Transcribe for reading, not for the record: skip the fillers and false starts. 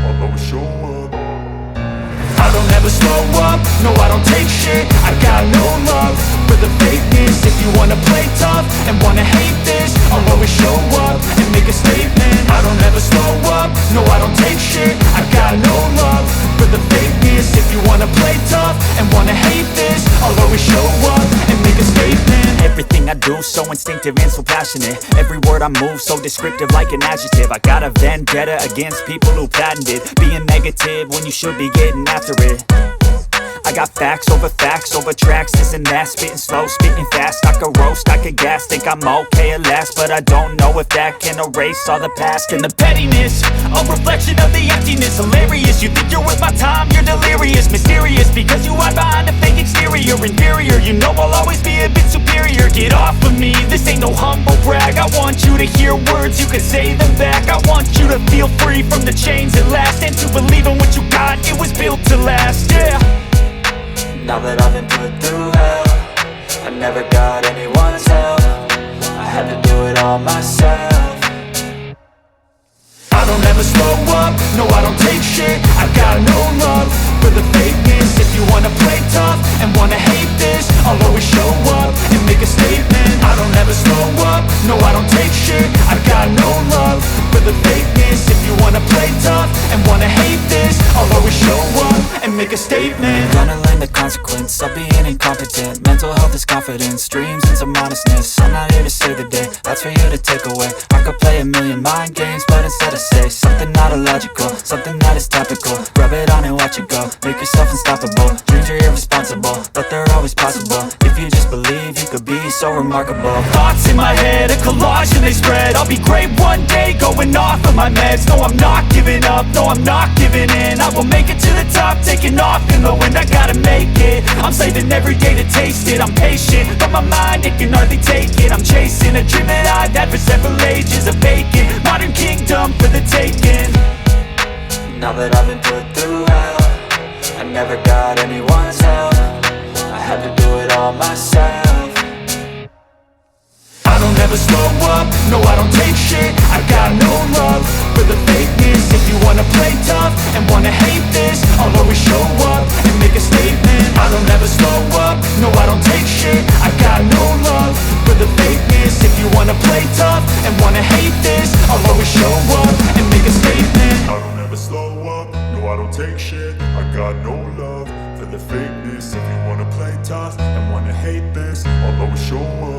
I'll always show up. I don't ever slow up, no I don't take shit. I got no love for the fakeness. If you wanna play tough and wanna hate this, I'll always show up and make a statement. I don't ever slow up, no I don't take shit. I got no love for the fakeness. If you wanna play tough and wanna hate this, I'll always show up and make a statement. Everything I do so instinctive and so passionate. Every word I move so descriptive like an adjective. I got a vendetta against people who patented being negative when you should be getting after it. I got facts over tracks, this and that. Spitting slow, spitting fast. I could roast, I could gas. Think I'm okay at last, but I don't know if that can erase all the past. And the pettiness, a reflection of the emptiness. Hilarious, you think you're worth my time, you're delirious. Mysterious, because you hide behind a fake exterior. Inferior, you know I'll always be a bit superior. Get off of me, this ain't no humble brag. I want you to hear words, you can say them back. I want you to feel free from the chains at last, and to believe in what you got, it was built to last, yeah. Now that I've been put through hell, I never got anyone's help. I had to do it all myself. I don't ever slow up, no I don't take shit. I got no love for the fakeness. If you wanna play tough and wanna hate this, I'll always show up and make a statement. I don't ever slow up, no I don't take shit. I got no love for the fakeness. If you wanna play tough and wanna hate this, I'll always show up and make a statement. Gonna learn the consequence of being incompetent. Mental health is confidence, dreams and some modestness. I'm not here to save the day, that's for you to take away. I could play a million mind games, but instead I say something not illogical, something that is topical. Rub it on and watch it go, make yourself unstoppable. Dreams are irresponsible, but they're always possible. If you just believe, you could be so remarkable. Thoughts in my head, a collage and they spread. I'll be great one day, going off of my meds. No, I'm not giving up, no, I'm not giving in. I will make it to the top, taking off in the wind. I gotta make it, I'm saving every day to taste it. I'm patient, but my mind, it can hardly take it. I'm chasing a dream that I've had for several ages. A vacant, modern kingdom for the taking. Now that I've been put through hell, I never got anyone's help. I had to do it all myself. I don't ever slow up, no I don't take shit. I got no love for the fakeness. If you wanna play tough and wanna hate this, I'll always show up and make a statement. I don't ever slow up, no I don't take shit. I got no love for the fakeness. If you wanna play tough and wanna hate this, I'll always show up and make a statement. I don't ever slow up, no I don't take shit. I got no love for the fakeness. If you wanna play tough and wanna hate this, I'll always show up.